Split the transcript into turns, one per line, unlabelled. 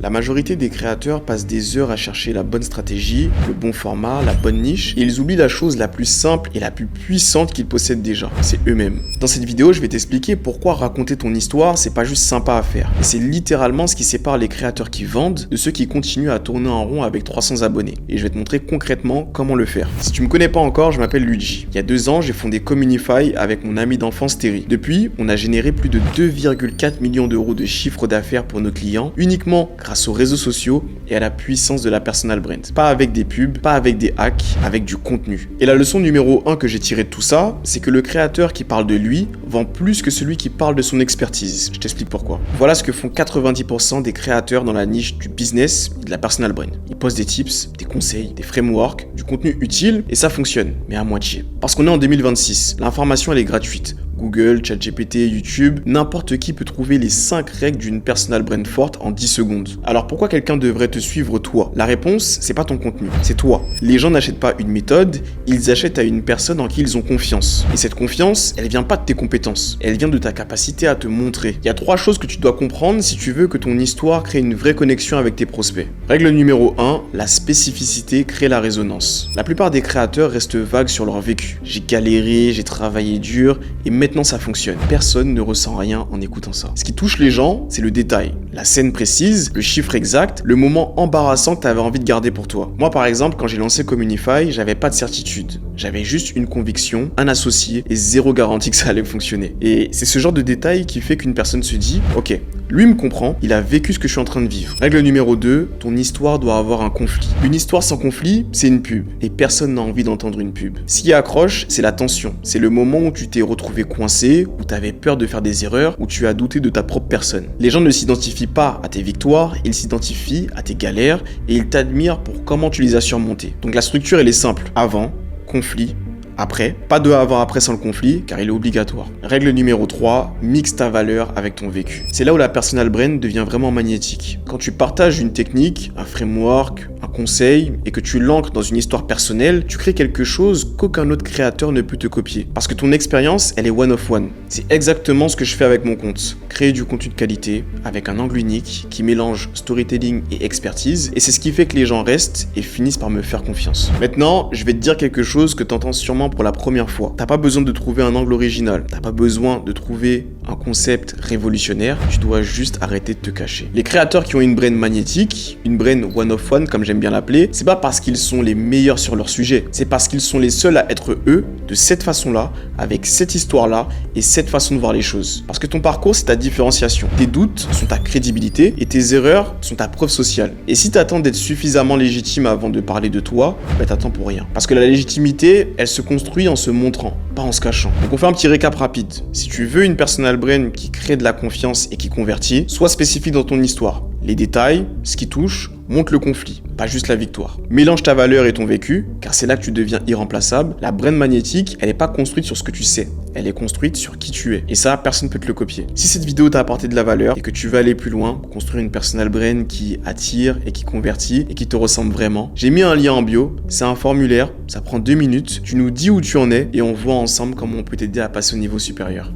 La majorité des créateurs passent des heures à chercher la bonne stratégie, le bon format, la bonne niche, et ils oublient la chose la plus simple et la plus puissante qu'ils possèdent déjà, c'est eux-mêmes. Dans cette vidéo, je vais t'expliquer pourquoi raconter ton histoire, c'est pas juste sympa à faire. Et c'est littéralement ce qui sépare les créateurs qui vendent de ceux qui continuent à tourner en rond avec 300 abonnés. Et je vais te montrer concrètement comment le faire. Si tu me connais pas encore, je m'appelle Luigi. Il y a 2 ans, j'ai fondé Communify avec mon ami d'enfance Terry. Depuis, on a généré plus de 2,4 millions d'euros de chiffre d'affaires pour nos clients, uniquement grâce aux réseaux sociaux et à la puissance de la personal brand. Pas avec des pubs, pas avec des hacks, avec du contenu. Et la leçon numéro 1 que j'ai tirée de tout ça, c'est que le créateur qui parle de lui vend plus que celui qui parle de son expertise. Je t'explique pourquoi. Voilà ce que font 90% des créateurs dans la niche du business et de la personal brand. Ils postent des tips, des conseils, des frameworks, du contenu utile et ça fonctionne, mais à moitié. Parce qu'on est en 2026, l'information elle est gratuite. Google, ChatGPT, YouTube, n'importe qui peut trouver les 5 règles d'une personal brand forte en 10 secondes. Alors pourquoi quelqu'un devrait te suivre toi? La réponse, c'est pas ton contenu, c'est toi. Les gens n'achètent pas une méthode, ils achètent à une personne en qui ils ont confiance. Et cette confiance, elle vient pas de tes compétences, elle vient de ta capacité à te montrer. Il y a 3 choses que tu dois comprendre si tu veux que ton histoire crée une vraie connexion avec tes prospects. Règle numéro 1, la spécificité crée la résonance. La plupart des créateurs restent vagues sur leur vécu. J'ai galéré, j'ai travaillé dur, et maintenant ça fonctionne. Personne ne ressent rien en écoutant ça. Ce qui touche les gens, c'est le détail. La scène précise, le chiffre exact, le moment embarrassant que tu avais envie de garder pour toi. Moi par exemple, quand j'ai lancé Communify, j'avais pas de certitude. J'avais juste une conviction, un associé et zéro garantie que ça allait fonctionner. Et c'est ce genre de détail qui fait qu'une personne se dit « Ok, lui me comprend, il a vécu ce que je suis en train de vivre. » Règle numéro 2, ton histoire doit avoir un conflit. Une histoire sans conflit, c'est une pub. Et personne n'a envie d'entendre une pub. Ce qui accroche, c'est la tension. C'est le moment où tu t'es retrouvé coincé, où tu avais peur de faire des erreurs, où tu as douté de ta propre personne. Les gens ne s'identifient pas à tes victoires, ils s'identifient à tes galères et ils t'admirent pour comment tu les as surmontées. Donc la structure, elle est simple. Avant, conflit, après. Pas de avant-après sans le conflit, car il est obligatoire. Règle numéro 3, mixe ta valeur avec ton vécu. C'est là où la personal brand devient vraiment magnétique. Quand tu partages une technique, un framework, un conseil, et que tu l'ancres dans une histoire personnelle, tu crées quelque chose qu'aucun autre créateur ne peut te copier. Parce que ton expérience, elle est one of one. C'est exactement ce que je fais avec mon compte. Créer du contenu de qualité, avec un angle unique, qui mélange storytelling et expertise, et c'est ce qui fait que les gens restent et finissent par me faire confiance. Maintenant, je vais te dire quelque chose que tu entends sûrement pour la première fois. T'as pas besoin de trouver un angle original, t'as pas besoin de trouver un concept révolutionnaire, tu dois juste arrêter de te cacher. Les créateurs qui ont une brand magnétique, une brand one of one comme j'aime bien l'appeler, c'est pas parce qu'ils sont les meilleurs sur leur sujet, c'est parce qu'ils sont les seuls à être eux, de cette façon-là, avec cette histoire-là et cette façon de voir les choses. Parce que ton parcours, c'est ta différenciation. Tes doutes sont ta crédibilité et tes erreurs sont ta preuve sociale. Et si t'attends d'être suffisamment légitime avant de parler de toi, bah t'attends pour rien. Parce que la légitimité, elle se construit en se montrant, pas en se cachant. Donc on fait un petit récap rapide. Si tu veux une personal brand qui crée de la confiance et qui convertit, sois spécifique dans ton histoire. Les détails, ce qui touche, montre le conflit, pas juste la victoire. Mélange ta valeur et ton vécu, car c'est là que tu deviens irremplaçable. La brand magnétique, elle n'est pas construite sur ce que tu sais, elle est construite sur qui tu es. Et ça, personne ne peut te le copier. Si cette vidéo t'a apporté de la valeur et que tu veux aller plus loin, construire une personal brand qui attire et qui convertit et qui te ressemble vraiment, j'ai mis un lien en bio, c'est un formulaire, ça prend 2 minutes, tu nous dis où tu en es et on voit ensemble comment on peut t'aider à passer au niveau supérieur.